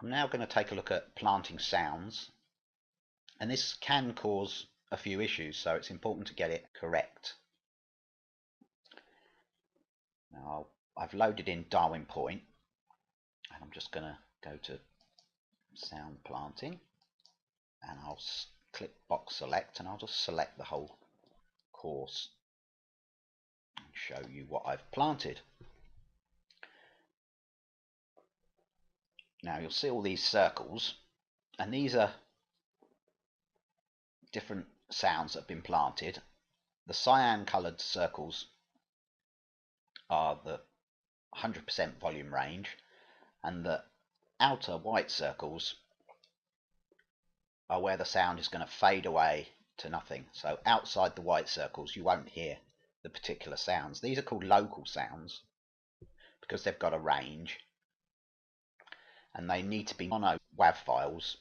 I'm now going to take a look at planting sounds, and this can cause a few issues, so it's important to get it correct. Now I've loaded in Darwin Point, and I'm just going to go to sound planting, and I'll click box select, and I'll just select the whole course and show you what I've planted. Now you'll see all these circles, and these are different sounds that have been planted. The cyan coloured circles are the 100% volume range, and the outer white circles are where the sound is going to fade away to nothing. So outside the white circles you won't hear the particular sounds. These are called local sounds because they've got a range, and they need to be mono WAV files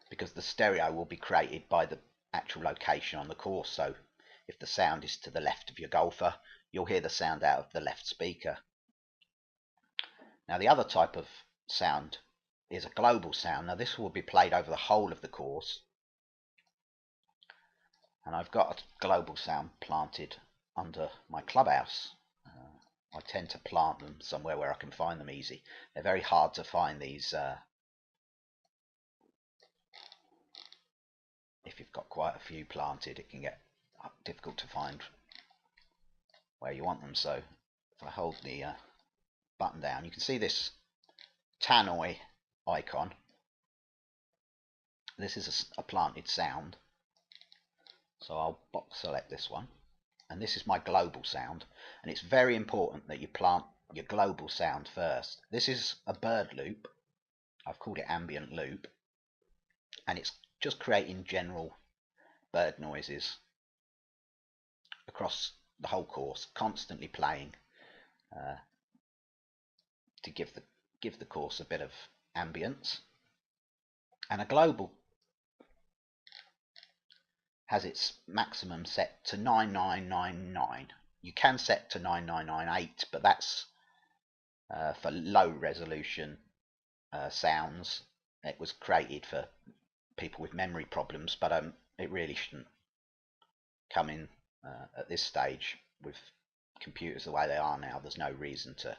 because the stereo will be created by the actual location on the course. So if the sound is to the left of your golfer, you'll hear the sound out of the left speaker. Now the other type of sound is a global sound. Now this will be played over the whole of the course, and I've got a global sound planted under my clubhouse. I tend to plant them somewhere where I can find them easy. They're very hard to find, these if you've got quite a few planted, it can get difficult to find where you want them. So if I hold the button down, you can see this tannoy icon. This is a planted sound, so I'll box select this one, and this is my global sound, and it's very important that you plant your global sound first. This is a bird loop. I've called it ambient loop, and it's just creating general bird noises across the whole course, constantly playing to give the course a bit of ambience. And a global has its maximum set to 9999. You can set to 9998, but that's for low resolution sounds. It was created for people with memory problems, but it really shouldn't come in at this stage. With computers the way they are now, there's no reason to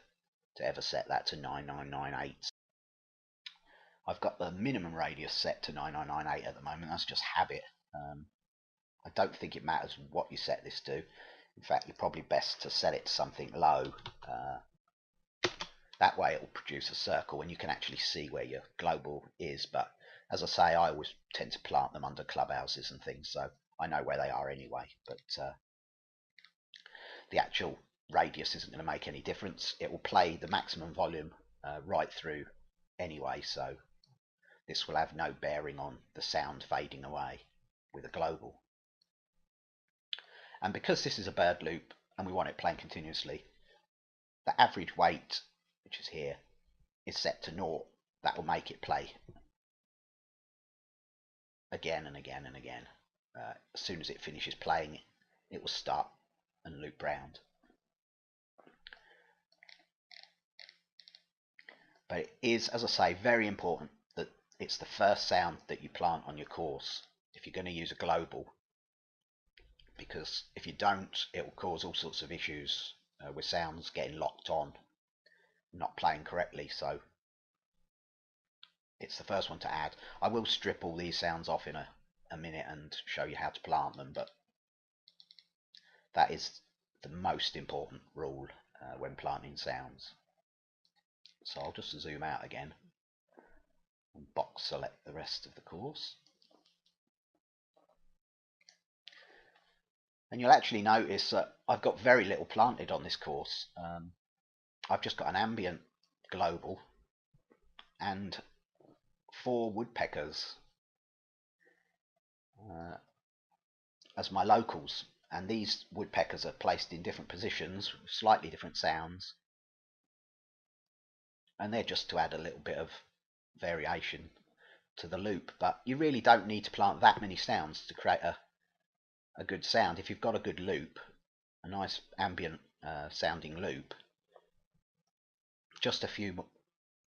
ever set that to 9998. I've got the minimum radius set to 9998 at the moment. That's just habit. I don't think it matters what you set this to. In fact, you're probably best to set it to something low. That way it will produce a circle and you can actually see where your global is. But as I say, I always tend to plant them under clubhouses and things, so I know where they are anyway. But the actual radius isn't going to make any difference. It will play the maximum volume right through anyway, so this will have no bearing on the sound fading away with a global. And because this is a bird loop and we want it playing continuously, the average weight, which is here, is set to 0. That will make it play again and again and again. As soon as it finishes playing, it will start and loop round. But it is, as I say, very important that it's the first sound that you plant on your course if you're going to use a global, because if you don't, it will cause all sorts of issues with sounds getting locked on, not playing correctly. So it's the first one to add. I will strip all these sounds off in a minute and show you how to plant them, but that is the most important rule when planting sounds. So I'll just zoom out again and box select the rest of the course. And you'll actually notice that I've got very little planted on this course. I've just got an ambient global and 4 woodpeckers as my locals, and these woodpeckers are placed in different positions with slightly different sounds, and they're just to add a little bit of variation to the loop. But you really don't need to plant that many sounds to create a good sound. If you've got a good loop, a nice ambient sounding loop, just a few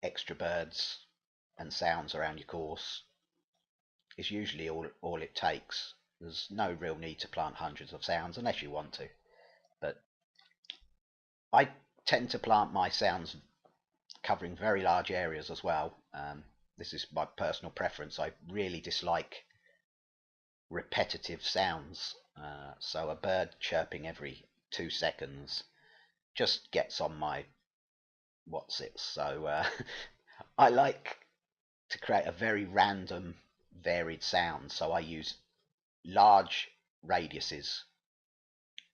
extra birds and sounds around your course is usually all it takes. There's no real need to plant hundreds of sounds unless you want to. But I tend to plant my sounds covering very large areas as well. This is my personal preference. I really dislike repetitive sounds. So a bird chirping every 2 seconds just gets on my what's it. So I like to create a very random, varied sound. So I use large radiuses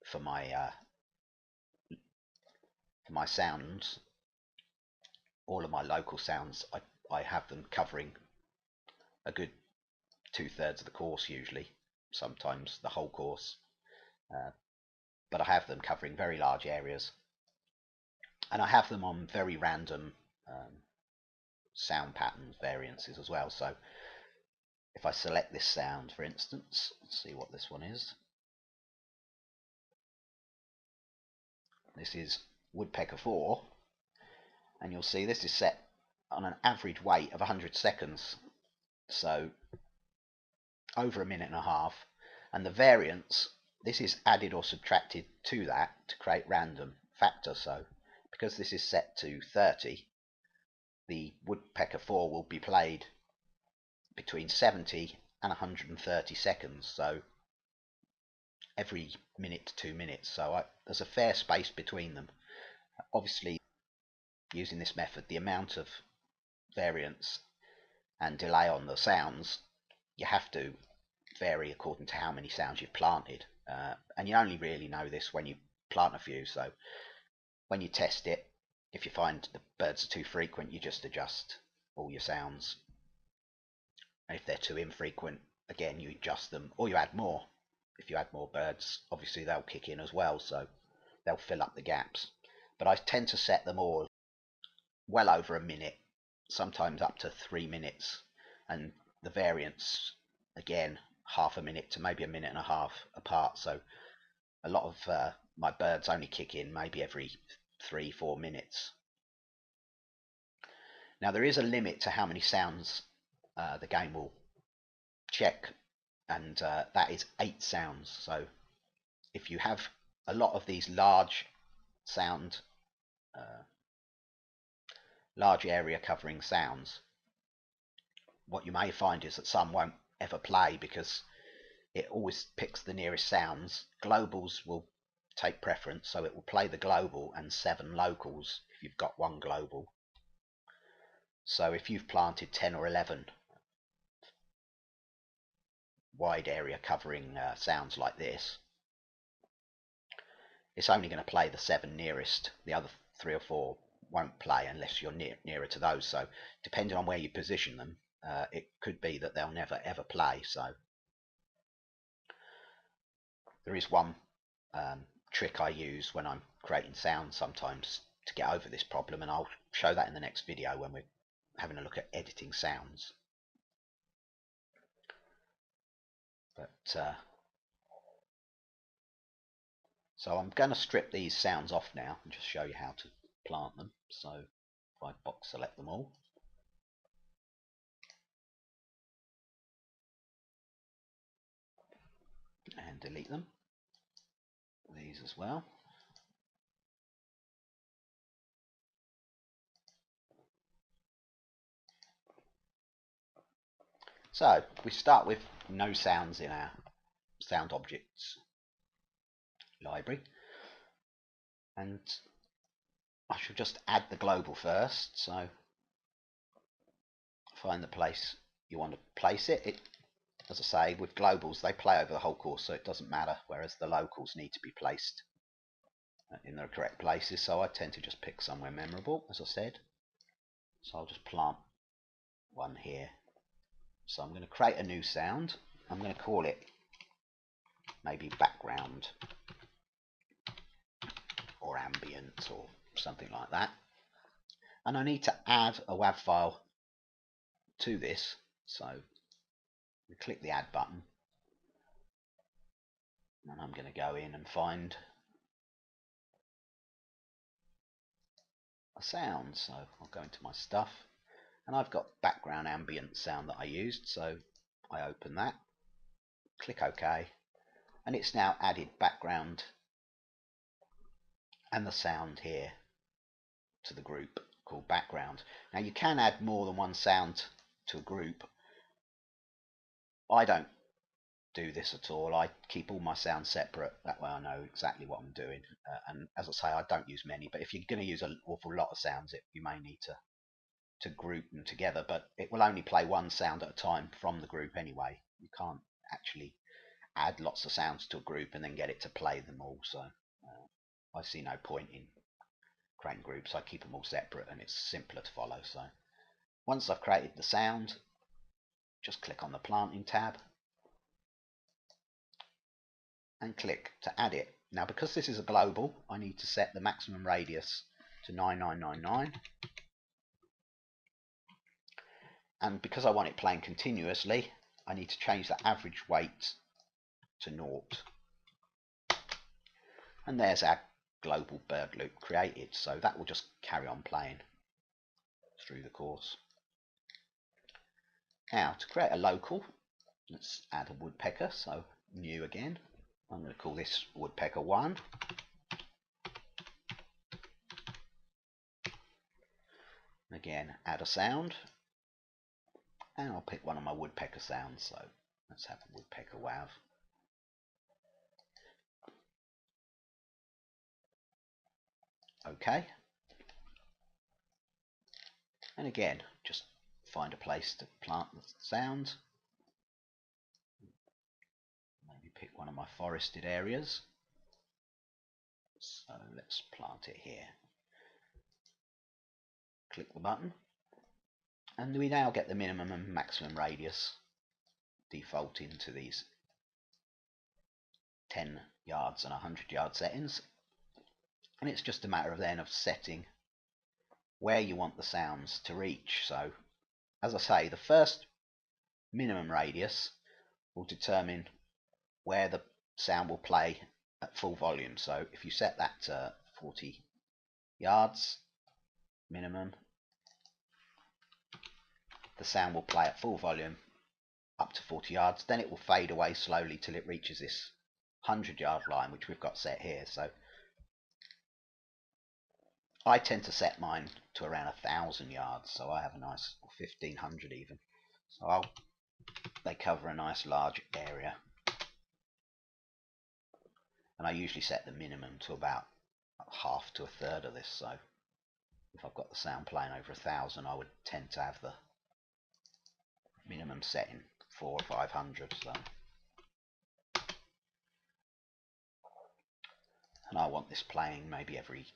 for my sounds. All of my local sounds, I have them covering a good 2/3 of the course usually, sometimes the whole course. But I have them covering very large areas, and I have them on very random sound pattern variances as well. So if I select this sound, for instance, let's see what this one is. This is Woodpecker 4, and you'll see this is set on an average wait of 100 seconds, so over a minute and a half. And the variance, this is added or subtracted to that to create random factor. So because this is set to 30, the Woodpecker 4 will be played between 70 and 130 seconds, so every minute to 2 minutes. So there's a fair space between them. Obviously, using this method, the amount of variance and delay on the sounds, you have to vary according to how many sounds you've planted. And you only really know this when you plant a few. So when you test it, if you find the birds are too frequent, you just adjust all your sounds. And if they're too infrequent, again, you adjust them, or you add more. If you add more birds, obviously they'll kick in as well, so they'll fill up the gaps. But I tend to set them all well over a minute, sometimes up to 3 minutes, and the variance, again, half a minute to maybe a minute and a half apart. So a lot of my birds only kick in maybe every 3-4 minutes. Now there is a limit to how many sounds the game will check, and that is 8 sounds. So if you have a lot of these large sound, large area covering sounds, what you may find is that some won't ever play because it always picks the nearest sounds. Globals will take preference, so it will play the global and 7 locals if you've got one global. So if you've planted 10 or 11 wide area covering sounds like this, it's only going to play the 7 nearest. The other 3 or 4 won't play unless you're nearer to those. So depending on where you position them, it could be that they'll never ever play. So there is one trick I use when I'm creating sounds sometimes to get over this problem, and I'll show that in the next video when we're having a look at editing sounds. But so I'm going to strip these sounds off now and just show you how to plant them. So if I box select them all, and delete them, these as well. So we start with no sounds in our sound objects library, and I should just add the global first. So find the place you want to place it. As I say, with globals, they play over the whole course, so it doesn't matter, whereas the locals need to be placed in the correct places. So I tend to just pick somewhere memorable, as I said. So I'll just plant one here. So I'm going to create a new sound. I'm going to call it maybe background or ambient or something like that. And I need to add a WAV file to this. So we click the add button, and I'm going to go in and find a sound. So I'll go into my stuff, and I've got background ambient sound that I used, so I open that, click OK, and it's now added background and the sound here to the group called background. Now you can add more than one sound to a group. I don't do this at all. I keep all my sounds separate, that way I know exactly what I'm doing. And as I say, I don't use many, but if you're going to use an awful lot of sounds, you may need to group them together, but it will only play one sound at a time from the group anyway. You can't actually add lots of sounds to a group and then get it to play them all, so I see no point in creating groups. I keep them all separate and it's simpler to follow. So once I've created the sound, just click on the planting tab and click to add it. Now because this is a global, I need to set the maximum radius to 9999, and because I want it playing continuously, I need to change the average weight to 0. And there's our global bird loop created, so that will just carry on playing through the course. Now to create a local, let's add a woodpecker, so new again. I'm going to call this woodpecker 1. Again, add a sound, and I'll pick one of my woodpecker sounds, so let's have a woodpecker wav. OK, and again just find a place to plant the sound. Maybe pick one of my forested areas, so let's plant it here. Click the button, and we now get the minimum and maximum radius default into these 10 yards and 100 yard settings, and it's just a matter of then of setting where you want the sounds to reach. So as I say, the first minimum radius will determine where the sound will play at full volume. So if you set that to 40 yards minimum, the sound will play at full volume up to 40 yards, then it will fade away slowly till it reaches this 100-yard line, which we've got set here. So I tend to set mine to around 1,000 yards, so I have a nice 1,500 even. So they cover a nice large area, and I usually set the minimum to about half to a third of this. So if I've got the sound playing over 1,000, I would tend to have the minimum setting 400 or 500. So, and I want this playing maybe every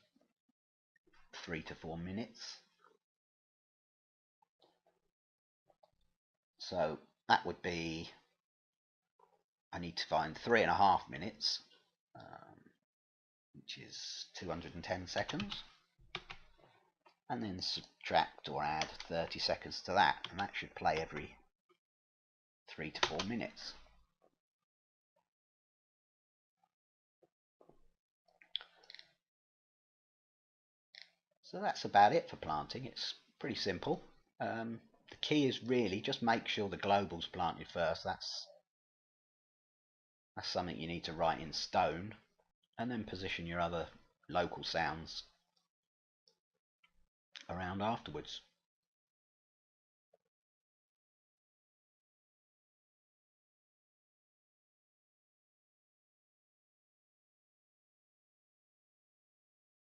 3 to 4 minutes. So that would be, I need to find 3.5 minutes, which is 210 seconds, and then subtract or add 30 seconds to that, and that should play every 3 to 4 minutes. So that's about it for planting. It's pretty simple. The key is really just make sure the global's planted first. That's something you need to write in stone, and then position your other local sounds around afterwards.